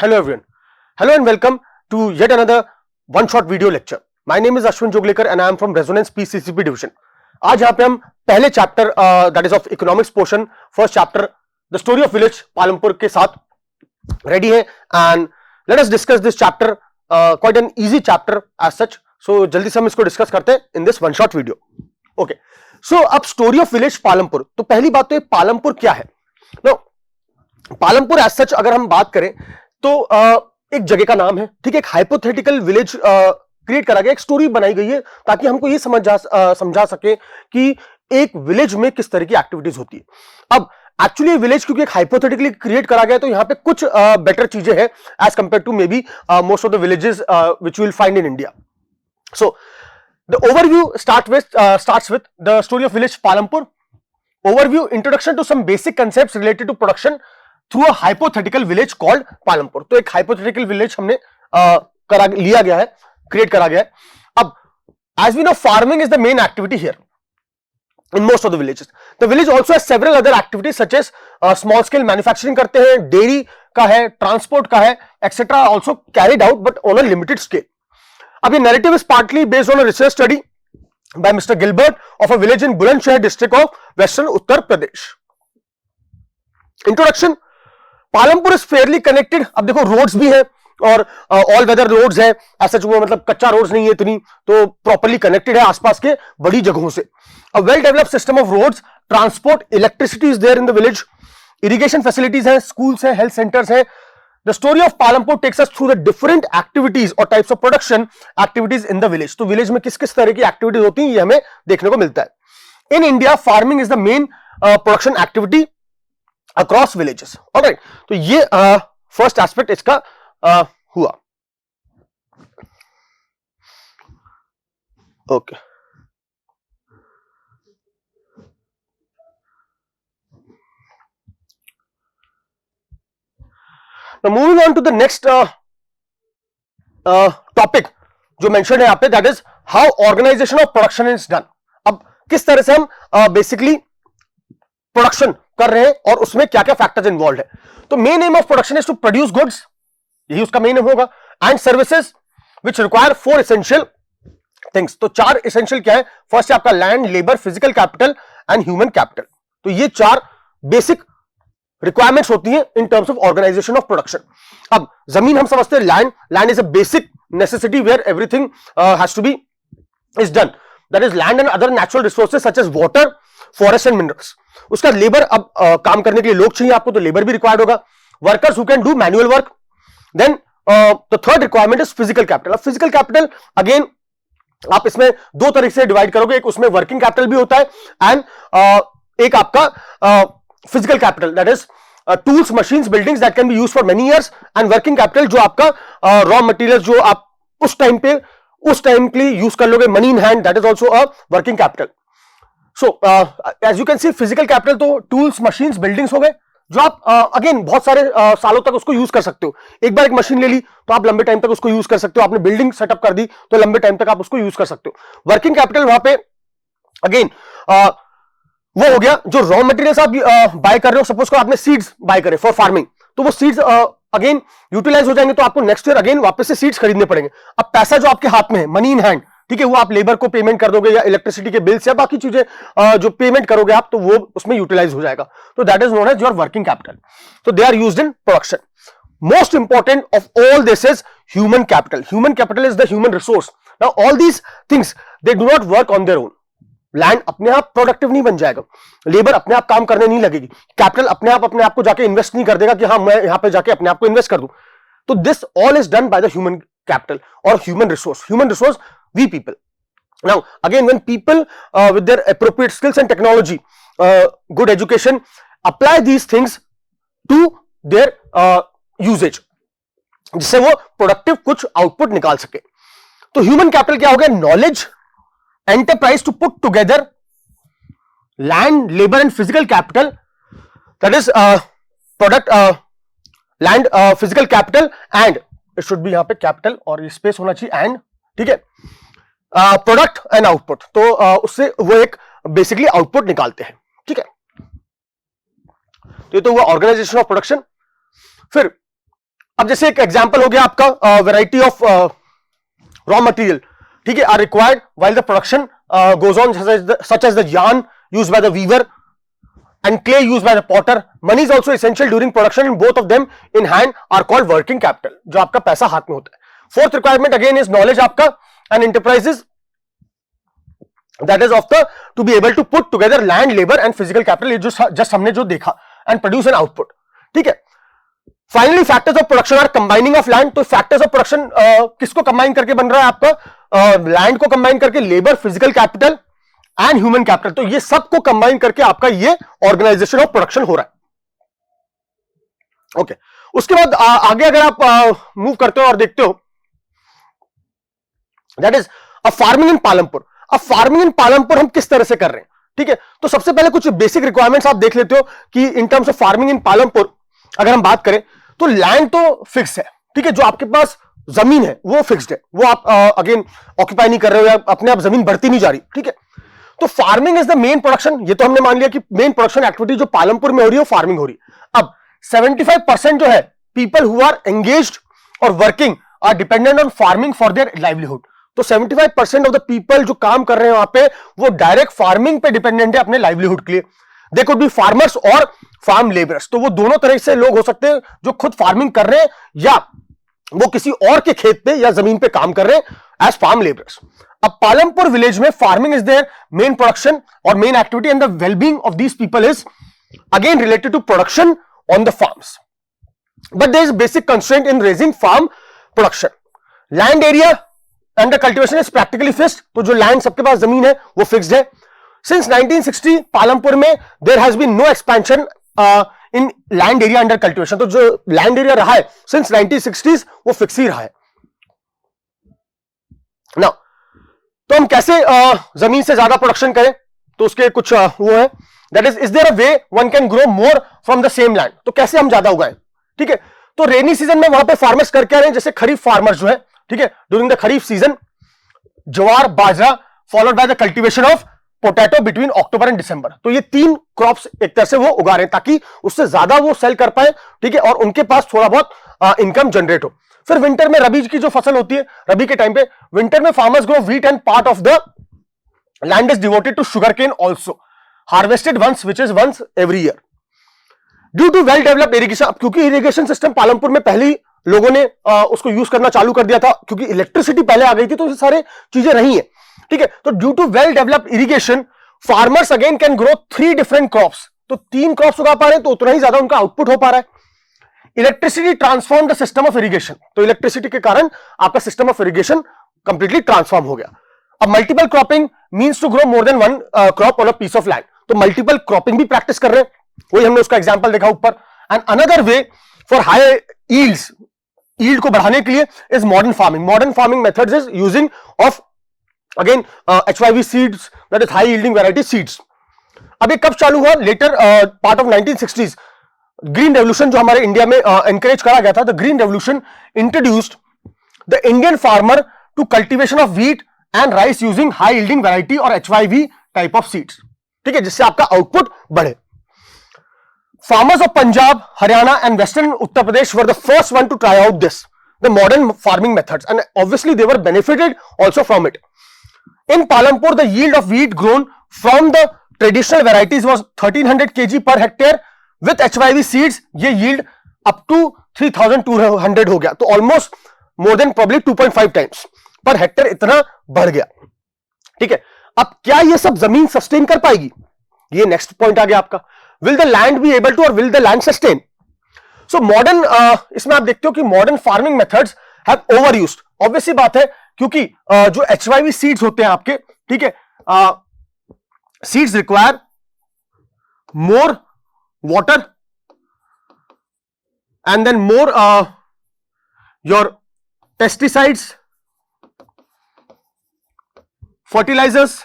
Hello everyone. Hello and welcome to yet another one-shot video lecture. My name is Ashwin Joglekar and I am from Resonance PCCP division. आज यहाँ पे हम पहले chapter that is of economics portion first chapter the story of village Palampur के साथ ready है and let us discuss this chapter quite an easy chapter as such. So जल्दी से हम इसको डिस्कस करते हैं in this one shot video. Okay, so अब स्टोरी ऑफ विलेज पालमपुर. तो पहली बात तो ये पालमपुर क्या है. नो, पालमपुर एज सच अगर हम बात करें तो एक जगह का नाम है, ठीक है. एक हाइपोथेटिकल विलेज क्रिएट करा गया, एक स्टोरी बनाई गई है ताकि हमको ये समझा सके कि एक विलेज में किस तरह की एक्टिविटीज होती है. अब एक्चुअली विलेज क्योंकि एक हाइपोथेटिकली क्रिएट करा गया तो यहाँ पे कुछ बेटर चीजें हैं as compare to may be most of the villages which you will find in India. So the overview starts with the story of village Palampur. Overview, introduction to some basic concepts related to production through a hypothetical village called Palampur. तो एक hypothetical village हमने लिया गया है, create करा गया है. अब as we know, farming is the main activity here in most of the villages. The village also has several other activities such as small scale manufacturing करते हैं, dairy का है, transport का है, etc. also carried out but on a limited scale. अब ये narrative is partly based on a research study by Mr. Gilbert of a village in Bulandshahr district of Western Uttar Pradesh. Introduction. Palampur is fairly connected. अब देखो roads भी है और all weather roads है, ऐसा जो मतलब कच्चा रोड्स नहीं है इतनी, तो प्रॉपर्ली कनेक्टेड है आसपास के बड़ी जगहों से. A well developed system of roads, transport, electricity is there in the village, irrigation facilities है, स्कूल्स है, हेल्थ सेंटर्स है. The story of Palampur takes us through the different activities और types of production activities in the village. तो village में किस किस तरह की एक्टिविटीज होती है ये हमें देखने को मिलता है. In India farming is the main production activity across villages. Alright, तो ये फर्स्ट एस्पेक्ट इसका हुआ. Okay, now moving on to the next topic जो मेंशन है यहाँ पे, that is how organization of production is done. अब किस तरह से हम बेसिकली प्रोडक्शन कर रहे हैं और उसमें क्या क्या फैक्टर्स इन्वॉल्व है. तो main aim of production is to produce goods, यही उसका मेन एम होगा, and services which require 4 essential things. तो 4 एसेंशियल क्या है. फर्स्ट है आपका land, labour, physical capital and human capital. तो ये 4 बेसिक रिक्वायरमेंट्स होती हैं in terms of organization of production. अब जमीन हम समझते हैं land is a basic necessity where everything has to be is done. That is land and other natural resources such as water, forest and minerals. उसका labour, अब काम करने के लिए लोग चाहिए आपको, तो लेबर भी रिक्वायर्ड होगा. Workers who can do manual work. Then the third requirement is physical capital. अब फिजिकल कैपिटल अगेन आप इसमें 2 तरीके से डिवाइड करोगे. एक उसमें वर्किंग कैपिटल भी होता है एंड एक आपका physical capital that is tools, machines, buildings that can be used for many years. And working capital जो आपका रॉ मटेरियल जो आप उस टाइम के लिए यूज कर लोगे, money in hand, that is also a working capital. So as you can see physical capital तो टूल्स, मशीन्स, बिल्डिंग्स हो गए जो आप अगेन बहुत सारे सालों तक उसको यूज कर सकते हो. एक बार एक मशीन ले ली तो आप लंबे टाइम तक उसको यूज कर सकते हो. आपने बिल्डिंग सेटअप कर दी तो लंबे टाइम तक आप उसको यूज कर सकते हो. वर्किंग कैपिटल वहां पे अगेन वो हो गया जो रॉ मटेरियल्स आप बाय कर रहे हो. सपोज को आपने सीड्स बाय करे फॉर फार्मिंग, तो वो सीड्स अगेन यूटिलाइज हो जाएंगे, तो आपको नेक्स्ट ईयर अगेन वापस से सीड्स खरीदने पड़ेंगे. अब पैसा जो आपके हाथ में है, मनी इन हैंड, ठीक है, वो आप लेबर को पेमेंट कर दोगे या इलेक्ट्रिसिटी के बिल्स या बाकी चीजें जो पेमेंट करोगे आप, तो वो उसमें यूटिलाइज हो जाएगा. तो that is known as your working capital. तो they are used in production. Most important of all this is human capital. Human capital is the human resource. Now all these things they do not work on their own. Land अपने आप productive नहीं बन जाएगा, labour अपने आप काम करने नहीं लगेगी, कैपिटल अपने आप को जाके इन्वेस्ट नहीं कर देगा कि हाँ मैं यहां पे जाके अपने आप को इन्वेस्ट कर दूं. तो this all is done by the human capital और human resource. Human resource we people. Now again, when people with their appropriate skills and technology, good education, apply these things to their usage, जिससे वो productive कुछ output निकाल सके. तो human capital क्या हो गया. Knowledge, enterprise to put together land, labour and physical capital, that is product, land, physical capital and it should be यहां पे कैपिटल और ये स्पेस होना चाहिए एंड, ठीक है, प्रोडक्ट एंड आउटपुट. तो उससे वो एक बेसिकली आउटपुट निकालते हैं, ठीक है. तो ये तो हुआ ऑर्गेनाइजेशन ऑफ प्रोडक्शन. फिर अब जैसे एक एग्जांपल हो गया आपका वैरायटी ऑफ रॉ मटेरियल, ठीक है, are required while the production goes on, such as the yarn used by the weaver and clay used by the potter. Money is also essential during production and both of them in hand are called working capital, जो आपका पैसा हाथ में होता है. Fourth requirement again is knowledge आपका and enterprises, that is of the to be able to put together land, labor and physical capital, ये जो just हमने जो देखा, and produce an output. ठीक है. Finally factors of production are combining of land. तो factors of production किसको combine करके बन रहा है आपका, लैंड को कंबाइन करके, labour, physical capital and human capital. तो ये सबको कंबाइन करके आपका ये ऑर्गेनाइजेशन ऑफ प्रोडक्शन हो रहा है. ओके, उसके बाद आगे अगर आप मूव करते हो और देखते हो, that is a farming in Palampur. अब फार्मिंग इन पालमपुर हम किस तरह से कर रहे हैं, ठीक है. तो सबसे पहले कुछ बेसिक रिक्वायरमेंट्स आप देख लेते हो कि इन terms of farming in Palampur अगर हम बात करें तो लैंड तो फिक्स है, ठीक है, जो आपके पास जमीन है वो फिक्स्ड है, वो आप अगेन ऑक्यूपाई नहीं कर रहे हो या अपने आप जमीन बढ़ती नहीं जा रही, ठीक है. तो farming is the main production, ये तो हमने मान लिया कि मेन प्रोडक्शन एक्टिविटी जो पालमपुर में हो रही है वो फार्मिंग हो रही है. अब 75% जो है पीपल हु आर एंगेज्ड और working are dependent on farming for their livelihood. तो 75% ऑफ द पीपल जो काम कर रहे हैं वहां पे वो डायरेक्ट फार्मिंग पे डिपेंडेंट है अपने लाइवलीहुड के लिए. दे कुड बी फार्मर्स और फार्म लेबरर्स. तो वो दोनों तरह से लोग हो सकते हैं जो खुद फार्मिंग कर रहे हैं या वो किसी और के खेत पे या जमीन पे काम कर रहे हैं एज फार्म लेबरर्स. अब पालमपुर विलेज में farming is there main production और main activity and the wellbeing of these people is again related to production on the farms. But there is basic constraint in raising farm production. Land area and the cultivation is practically fixed. तो जो land सबके पास जमीन है वो fixed है. Since 1960 Palampur में there has been no expansion in land area under cultivation. तो जो लैंड एरिया रहा है सिंस 1960s वो फिक्स ही रहा है. नाउ तो हम कैसे जमीन से ज्यादा प्रोडक्शन करें, तो उसके कुछ वो है, that is there a way one can grow more from the same land. तो कैसे हम ज्यादा उगाएं, ठीक है. तो रेनी सीजन में वहां पे फार्मर्स करके आ रहे हैं, जैसे खरीफ फार्मर्स जो है, ठीक है, during the kharif season jowar, bajra followed by the cultivation of potato between October and December. तो ये 3 क्रॉप्स एक तरह से वो उगा रहे हैं ताकि उससे ज्यादा वो सेल कर पाए, ठीक है, और उनके पास थोड़ा बहुत इनकम जनरेट हो. फिर विंटर में रबी की जो फसल होती है, रबी के टाइम पे विंटर में farmers grow wheat and part of the land is devoted to sugar cane also, harvested once which is once every year. Due to well developed irrigation, क्योंकि इरिगेशन सिस्टम पालमपुर में पहले ही लोगों ने उसको यूज करना चालू कर दिया था, क्योंकि इलेक्ट्रिसिटी पहले आ गई थी, तो ये सारे चीजें रही है, ठीक है. तो due to well developed irrigation farmers again can grow 3 different crops. तो 3 क्रॉप्स उगा पा रहे हैं, तो उतना ही ज्यादा उनका आउटपुट हो पा रहा है. Electricity transform the system of irrigation. तो इलेक्ट्रिसिटी के कारण आपका system of irrigation completely transform हो गया. अब multiple cropping means to grow more than one crop on a piece of land. तो मल्टीपल क्रॉपिंग भी प्रैक्टिस कर रहे हैं, वही हमने उसका एग्जांपल देखा ऊपर. And another way for high yields, yield को बढ़ाने के लिए is modern farming. Modern farming methods is using of again HYV seeds, that is high yielding variety seeds. अब ये कब चालू हुआ, later part of 1960s. Green revolution जो हमारे इंडिया में एनकरेज करा गया था, the green revolution introduced the Indian farmer to cultivation of wheat and rice using high yielding variety और HYV टाइप ऑफ सीड्स, ठीक है, जिससे आपका आउटपुट बढ़े. Farmers of Punjab, Haryana and western Uttar Pradesh were the first one to try out this the modern farming methods and obviously they were benefited also from it. In Palampur, the yield of wheat grown from the traditional varieties was 1300 kg per hectare. With HYV seeds, ये yield up to 3200 हो गया. तो almost more than probably 2.5 times per hectare इतना बढ़ गया, ठीक है. अब क्या ये सब जमीन सस्टेन कर पाएगी, ये नेक्स्ट पॉइंट आ गया आपका. Will the land be able to or will the land sustain? So modern इसमें आप देखते हो कि modern farming methods have overused. Obviously बात है, क्योंकि जो HYV सीड्स होते हैं आपके, ठीक है, seeds require more water and then more your pesticides, fertilisers.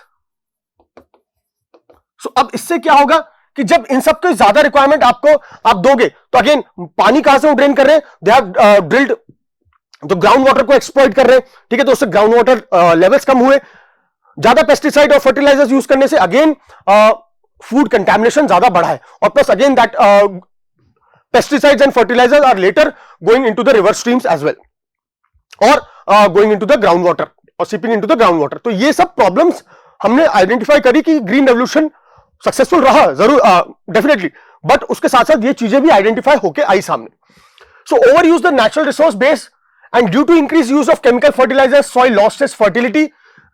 So अब इससे क्या होगा कि जब इन सब की ज्यादा रिक्वायरमेंट आपको आप दोगे, तो अगेन पानी कहां से वो ड्रेन कर रहे हैं, दे हैव ड्रिल्ड, तो ग्राउंड वाटर को एक्सप्लॉइट कर रहे हैं, ठीक है. तो उससे ग्राउंड वाटर लेवल्स कम हुए. ज्यादा पेस्टिसाइड और फर्टिलाइजर्स यूज करने से अगेन फूड कंटामिनेशन ज्यादा बढ़ा है. और plus again that pesticides and fertilizers are later going into the river streams as well, or going into the groundwater or seeping into the groundwater. तो ये सब प्रॉब्लम्स हमने आइडेंटिफाई करी कि ग्रीन रेवोल्यूशन सक्सेसफुल रहा जरूर, डेफिनेटली, बट उसके साथ साथ ये चीजें भी आइडेंटिफाई होके आई सामने. So over use the natural resource base and due to increased use of chemical fertilizers, soil lost its fertility.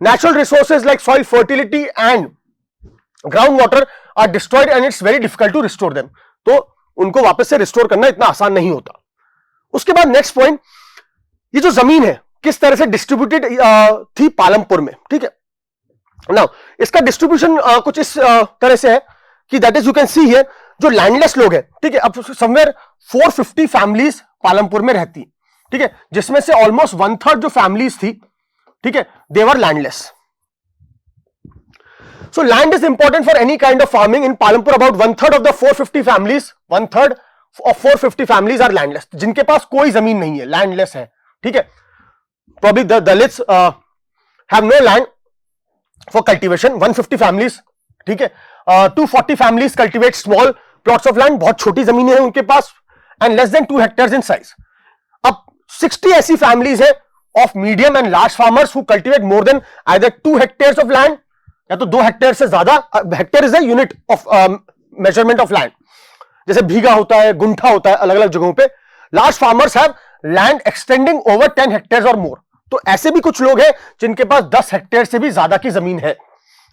Natural resources like soil fertility and groundwater are destroyed and it's very difficult to restore them. तो उनको वापस से restore करना इतना आसान नहीं होता. उसके बाद नेक्स्ट पॉइंट, ये जो जमीन है किस तरह से डिस्ट्रीब्यूटेड थी पालमपुर में, ठीक है. नाउ इसका डिस्ट्रीब्यूशन कुछ इस तरह से है कि that is you can see here, जो लैंडलेस लोग हैं, ठीक है, अब समवेयर 450 फैमिलीज पालमपुर में रहती, ठीक है, जिसमें से ऑलमोस्ट 1/3 जो फैमिलीज थी, ठीक है, दे वर landless. So land is important for any kind of farming in Palampur. About 1/3 of the 450 families, 1/3 of 450 families are landless. जिनके पास कोई जमीन नहीं है, लैंडलेस है, ठीक है. Probably the Dalits have no land for cultivation. 150 families, ठीक है. 240 families cultivate small plots of land. बहुत छोटी जमीनें हैं उनके पास, and less than 2 hectares in size. अब 60 ऐसी families है of medium and large farmers who cultivate more than either 2 hectares of land या तो 2 हेक्टेयर से ज्यादा. Hectare is the unit of measurement of land, जैसे भीगा होता है, गुंठा होता है अलग अलग जगहों पे. Large farmers have land extending over 10 hectare और मोर. तो ऐसे भी कुछ लोग हैं जिनके पास 10 हेक्टेयर से भी ज्यादा की जमीन है.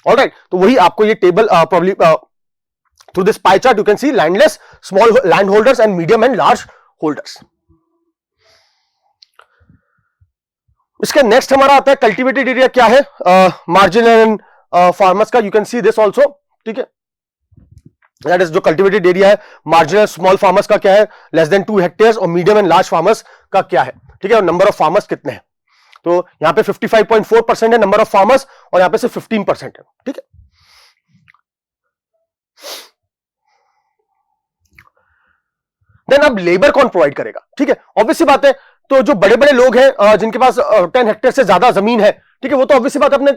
ऑलराइट, तो वही आपको ये table probably through this pie chart you can C landless, small land holders and medium and large holders. इसके नेक्स्ट हमारा आता है कल्टिवेटेड एरिया क्या है, मार्जिनल एंड फार्मर्स का. You can see this also, ठीक है, दैट इज जो कल्टिवेटेड एरिया है. मार्जिनल स्मॉल फार्मर्स का क्या है, लेस देन 2 हेक्टेयर्स, और मीडियम एंड लार्ज फार्मर्स का क्या है, ठीक है, और नंबर ऑफ फार्मर्स कितने हैं. तो यहां पे 55.4% है नंबर ऑफ फार्मर्स, और यहां पे सिर्फ 15% है, ठीक है. देन अब लेबर कौन प्रोवाइड करेगा, ठीक है. ऑब्वियसली बात है, तो जो बड़े बड़े लोग हैं जिनके पास 10 हेक्टेयर से ज्यादा जमीन है, ठीक है, वो तो ऑब्वियसली बात अपने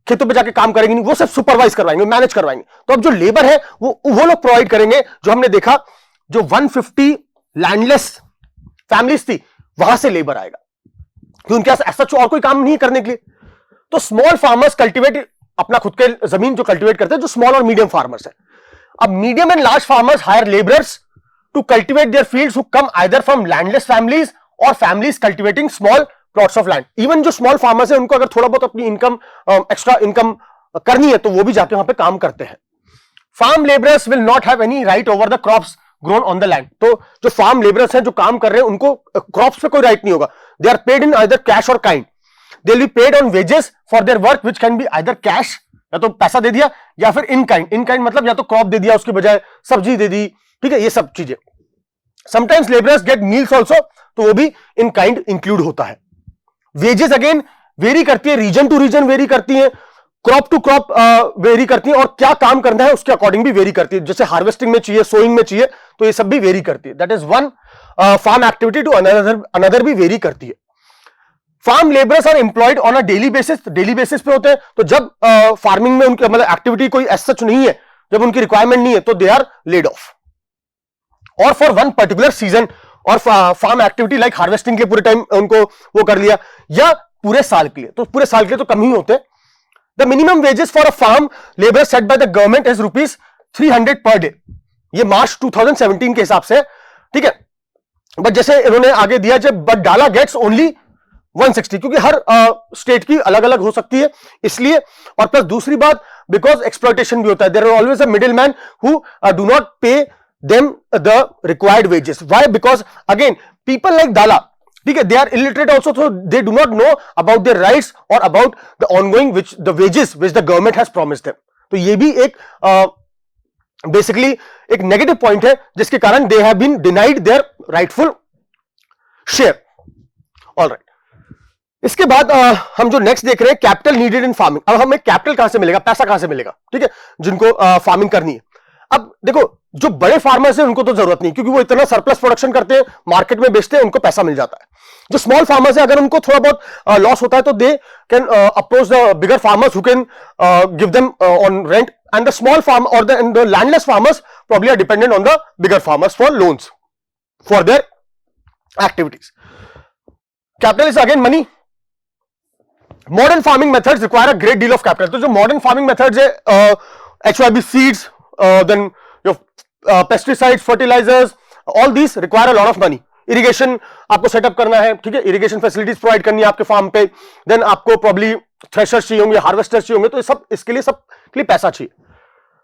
खेतों पे जाके काम करेंगे नहीं, वो सिर्फ सुपरवाइज करवाएंगे, मैनेज करवाएंगे. तो अब जो लेबर है वो लोग प्रोवाइड करेंगे. जो हमने देखा, जो 150 लैंडलेस फैमिलीज थी, वहां से लेबर आएगा, क्योंकि उनके पास ऐसा और कोई काम नहीं करने के लिए. तो स्मॉल फार्मर्स कल्टिवेट अपना खुद के जमीन जो कल्टिवेट करते हैं, जो स्मॉल और मीडियम फार्मर्स है. अब medium and large farmers hire labourers to cultivate their fields who come either from landless families or families cultivating small plots of land. Even जो स्मॉल फार्मर्स है, उनको अगर थोड़ा बहुत अपनी इनकम एक्स्ट्रा इनकम करनी है, तो वो भी जाके वहां पे काम करते हैं. Farm labourers will not have any right over the crops grown on the land. तो जो फार्म लेबरर्स हैं जो काम कर रहे हैं, उनको क्रॉप्स पे कोई राइट नहीं होगा. They are paid in either cash or kind. They will be paid on wages for their work which can be either cash, या तो पैसा दे दिया, या फिर इन काइंड. इन काइंड मतलब या तो क्रॉप दे दिया, उसके बजाय सब्जी दे दी, ठीक है, ये सब चीजें. Sometimes labourers get meals also, तो वो भी इन काइंड इंक्लूड होता है. वेजेस अगेन वेरी करती है, रीजन टू रीजन वेरी करती है, क्रॉप टू क्रॉप वेरी करती है, और क्या काम करना है उसके अकॉर्डिंग भी वेरी करती है. जैसे हार्वेस्टिंग में चाहिए, सोइंग में चाहिए, तो ये सब भी वेरी करती है. That is one farm activity to another भी वेरी करती है. Farm labourers are employed on a daily basis, daily basis पे होते हैं. तो जब फार्मिंग में उनकी मतलब एक्टिविटी कोई एज सच नहीं है, जब उनकी रिक्वायरमेंट नहीं है, तो दे आर लेड ऑफ. और फॉर वन पर्टिकुलर सीजन, और फार्म एक्टिविटी लाइक हार्वेस्टिंग के पूरे टाइम उनको वो कर लिया, या पूरे साल के लिए. तो पूरे साल के लिए तो कम ही होते हैं. The minimum wages for a farm labour set by the government is ₹300 per day. ये मार्च 2017 के हिसाब से, ठीक है. बट जैसे इन्होंने आगे दिया, जब बट डाला गेट्स ओनली 160, क्योंकि हर स्टेट की अलग अलग हो सकती है, इसलिए. और प्लस दूसरी बात, बिकॉज एक्सप्लॉयटेशन भी होता है. There are always a middle man who do not pay them the required wages. Why? Because again people like Dala, ठीक है, they are illiterate also, so they do not know about their rights or about the ongoing the wages which the government has promised them. तो ये भी एक basically एक negative point है, जिसके कारण they have been denied their rightful share. All right. इसके बाद हम जो नेक्स्ट देख रहे हैं, कैपिटल नीडेड इन फार्मिंग. अब हमें कैपिटल कहां से मिलेगा, पैसा कहां से मिलेगा, ठीक है, जिनको फार्मिंग करनी है. अब देखो जो बड़े फार्मर्स हैं उनको तो जरूरत नहीं, क्योंकि वो इतना सरप्लस प्रोडक्शन करते हैं, मार्केट में बेचते हैं, उनको पैसा मिल जाता है। जो स्मॉल फार्मर्स है, अगर उनको थोड़ा बहुत लॉस होता है तो they can approach the bigger farmers who can give them on rent, and the small farm or the landless farmers probably are dependent on the bigger farmers for loans for their activities. Capital is again money. Modern farming methods require a great deal of capital. तो जो modern farming methods है, HYB seeds, then your pesticides, fertilizers, all these require a lot of money. Irrigation आपको setup करना है, ठीक है, irrigation facilities provide करनी है आपके फार्म पे, देन आपको प्रॉब्ली थ्रेशर्स चाहिए होंगे, हार्वेस्टर्स चाहिए होंगे, तो ये सब इसके लिए पैसा चाहिए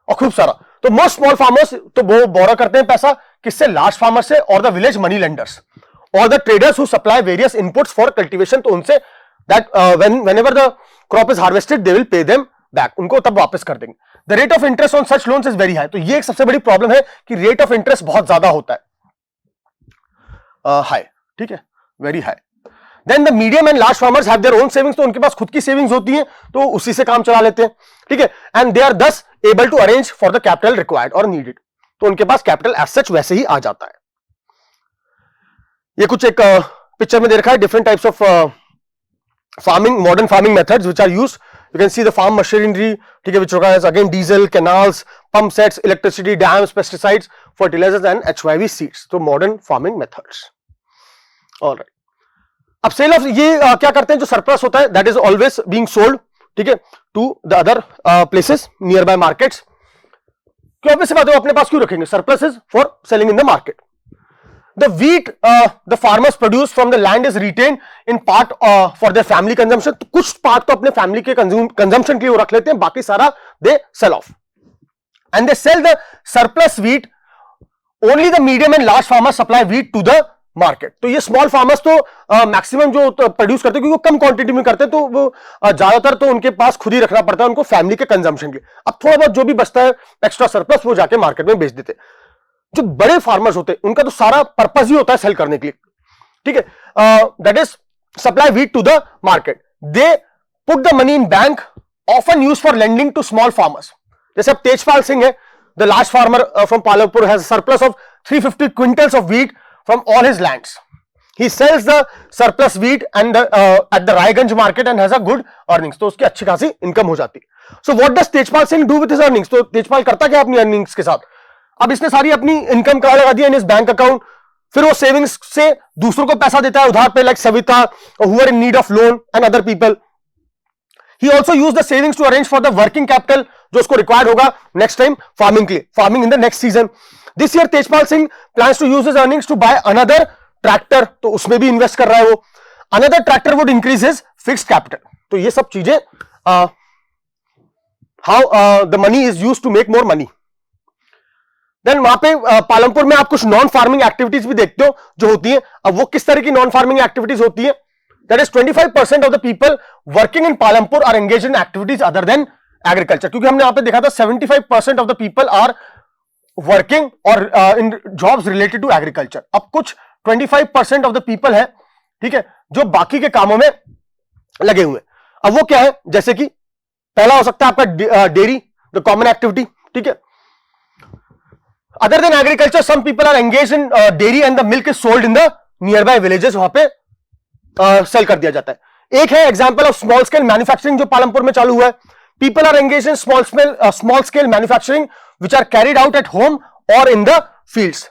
और खूब सारा। तो मोस्ट स्मॉल फार्मर्स तो वो बोरो करते हैं पैसा किससे? लार्ज फार्मर से और द विलेज मनी लेंडर्स और the traders who supply various inputs for cultivation. तो उनसे that whenever the crop is harvested they will pay them back, उनको तब वापस कर देंगे। The rate of interest on such loans is very high. तो ये एक सबसे बड़ी प्रॉब्लम है कि रेट ऑफ इंटरेस्ट बहुत ज्यादा होता है, हाई, ठीक है, very high. Then the medium and large farmers have their own savings. तो उनके पास खुद की सेविंग्स होती है, तो उसी से काम चला लेते हैं, ठीक है, and they are thus able to arrange for the capital required और नीडेड। तो उनके पास कैपिटल एज सच वैसे ही आ जाता है। ये कुछ एक पिक्चर में दे रखा है, different types of farming, modern farming methods which are used. You can see the farm machinery, ठीक है, which requires again diesel, canals, pump sets, electricity, dams, pesticides, fertilizers and HYB seeds. तो modern farming methods. All right. अब cell of ये क्या करते हैं, जो surplus होता है that is always being sold, ठीक है, to the other places nearby markets. क्यों? ऑब्वियस बात है, वो अपने पास क्यों रखेंगे? Surplus is for selling in the market. The wheat the farmers produce from the land is retained in part for their family consumption. तो कुछ पार्ट तो अपने फैमिली के कंजम्पशन के लिए वो रख लेते हैं, बाकी सारा they sell off and they sell the surplus wheat. Only the medium and large farmers supply wheat to the market. तो ये स्मॉल फार्मर्स तो मैक्सिमम जो प्रोड्यूस करते हैं, क्योंकि वो कम क्वांटिटी में करते हैं, तो वो ज्यादातर तो उनके पास खुद ही रखना पड़ता है उनको फैमिली के कंजम्पशन के लिए। अब थोड़ा बहुत जो भी बचता है एक्स्ट्रा सरप्लस वो जाके मार्केट में बेच देते हैं। जो बड़े फार्मर्स होते हैं उनका तो सारा पर्पस ही होता है सेल करने के लिए, ठीक है, that is supply wheat to the market. They put the money in bank, often use for lending to small farmers. जैसे अब तेजपाल सिंह है, the large farmer from Palampur, has surplus of 350 quintals of wheat from all his lands. He sells the surplus wheat and at the Raiganj market and has a good earnings. तो उसकी अच्छी खासी income हो जाती है। So what does Tejpal Singh do with his earnings? तो तेजपाल करता क्या अपनी अर्निंग्स के साथ? अब इसने सारी अपनी इनकम कहाँ लगा दिया? इन इस बैंक अकाउंट। फिर वो सेविंग्स से दूसरों को पैसा देता है उधार पे, like Savita who are in need of loan and other people. He also use the savings to arrange for the working capital जो उसको रिक्वायर्ड होगा नेक्स्ट टाइम फार्मिंग के लिए, farming in the next season. This year Tejpal Singh plans to use his earnings to buy another tractor, तो उसमें भी invest कर रहा है वो। Another tractor would increase his fixed capital. तो ये सब चीजें how the money is used to make more money. Then वहां पे पालमपुर में आप कुछ नॉन फार्मिंग एक्टिविटीज भी देखते हो जो होती है। अब वो किस तरह की नॉन फार्मिंग एक्टिविटीज होती है? That is 25% of the people working in Palampur are engage in activities other than agriculture. क्योंकि हमने यहां पे देखा था 75% of the people are working और in jobs related to agriculture. अब कुछ 25% ऑफ द पीपल है, ठीक है, जो बाकी के कामों में लगे हुए। अब वो क्या है? जैसे कि पहला हो सकता है आपका डेयरी, द कॉमन एक्टिविटी, ठीक है। Other than agriculture, some people are engaged in dairy and the milk is sold in the nearby villages. वहां पे सेल कर दिया जाता है। एक है example of small scale manufacturing जो पालमपुर में चालू हुआ है। People are engaged in small scale manufacturing which are carried out at home or in the fields.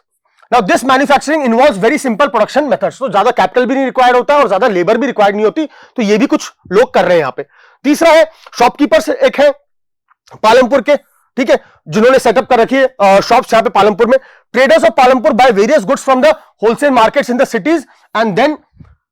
Now this manufacturing involves very simple production methods. तो ज्यादा कैपिटल भी नहीं required होता है और ज्यादा लेबर भी रिक्वायर्ड नहीं होती। तो ये भी कुछ लोग कर रहे हैं यहाँ पे। तीसरा है शॉपकीपर्स, एक है पालमपुर के, ठीक है, जिन्होंने सेटअप कर रखी है शॉप्स यहाँ पे पालमपुर में। Traders of Palampur buy various goods from the wholesale markets in the cities and then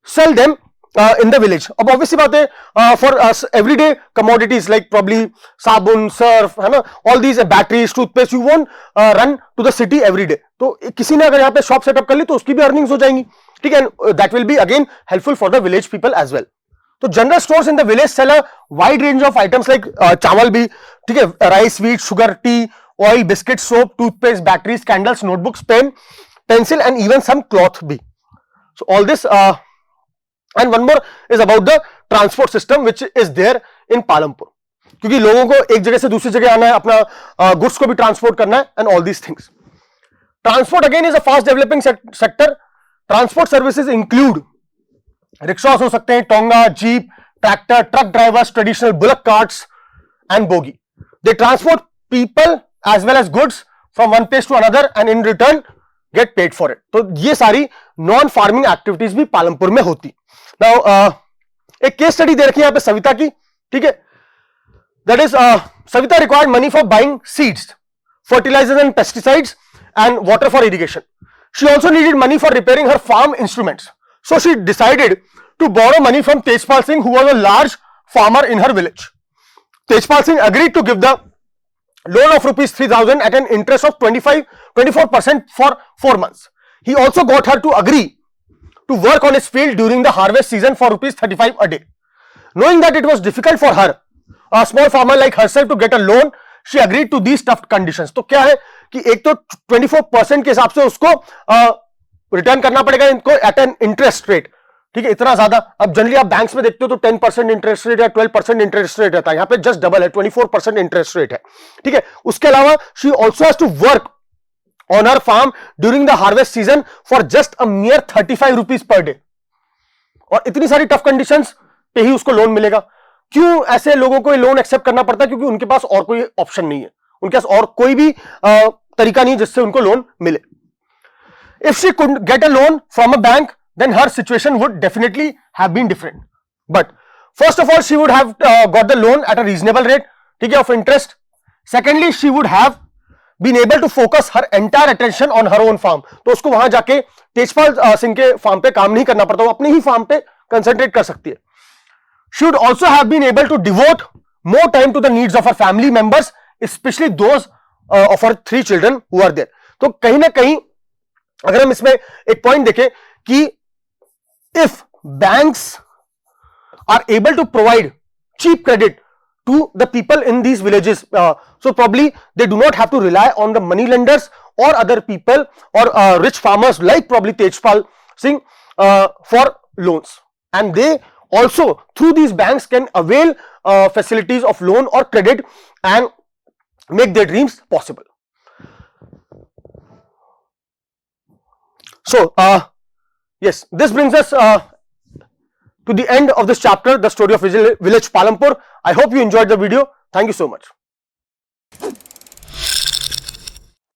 sell them in the village. अब ऑब्वियसली बात है for everyday commodities like probably साबुन, सर्फ, है ना, all these batteries, toothpaste, you won't run to the city every day. तो किसी ने अगर यहाँ पे शॉप सेटअप कर ली तो उसकी भी अर्निंग्स हो जाएंगी, ठीक है, that will be again helpful for the village people as well. तो general stores in the village sell a wide range of items like chawal भी, ठीक है, rice, wheat, sugar, tea, oil, biscuit, soap, toothpaste, batteries, candles, notebooks, pen, pencil and even some cloth भी। So all this and one more is about the transport system which is there in Palampur. क्योंकि लोगों को एक जगह से दूसरी जगह आना है, अपना गुड्स को भी ट्रांसपोर्ट करना है and all these things. Transport again is a fast developing sector. Transport services include rickshaws हो सकते हैं, tonga, jeep, tractor, truck drivers, traditional bullock carts and bogie. They transport people as well as goods from one place to another and in return get paid for it. तो ये सारी non farming activities भी पालमपुर में होती. Now एक case study दे रखी है यहां पे सविता की, ठीक है. That is Savita required money for buying seeds, fertilisers and pesticides and water for irrigation. She also needed money for repairing her farm instruments. So she decided to borrow money from Tejpal Singh, who was a large farmer in her village. Tejpal Singh agreed to give the loan of rupees 3,000 at an interest of 24% for 4 months. He also got her to agree to work on his field during the harvest season for rupees 35 a day. Knowing that it was difficult for her, a small farmer like herself, to get a loan, she agreed to these tough conditions. तो क्या है कि एक तो 24% के हिसाब से उसको रिटर्न करना पड़ेगा इनको एट एन इंटरेस्ट रेट, ठीक है, इतना ज्यादा. अब जनरली आप बैंक्स में देखते हो तो 10% इंटरेस्ट रेट या 12% इंटरेस्ट रेट रहता है, यहां पे जस्ट डबल है, 24% इंटरेस्ट रेट है, ठीक है. उसके अलावा she also has to work on her farm during the harvest season for just a mere 35 rupees per day. और इतनी सारी टफ कंडीशंस पे ही उसको लोन मिलेगा. क्यों ऐसे लोगों को लोन एक्सेप्ट करना पड़ता है? क्योंकि उनके पास और कोई ऑप्शन नहीं है, उनके पास और कोई भी तरीका नहीं जिससे उनको लोन मिले. If she could get a loan from a bank, then her situation would definitely have been different. But first of all, she would have got the loan at a reasonable rate, ठीक है, of interest. Secondly, she would have been able to focus her entire attention on her own farm. तो उसको वहां जाके तेजपाल सिंह के farm पे काम नहीं करना पड़ता, वो अपने ही फार्म पे कंसंट्रेट कर सकती है. She would also have been able to devote more time to the needs of her family members, especially those of her 3 children who are there. तो कहीं ना कहीं अगर हम इसमें एक पॉइंट देखें कि if banks are able to provide cheap credit to the people in these villages, so probably they do not have to rely on the money lenders और अदर पीपल और rich farmers like probably Tejpal Singh for loans, and they also through these banks can avail facilities of loan or credit and make their dreams possible. So yes, this brings us to the end of this chapter, the story of village Palampur. I hope you enjoyed the video. Thank you so much.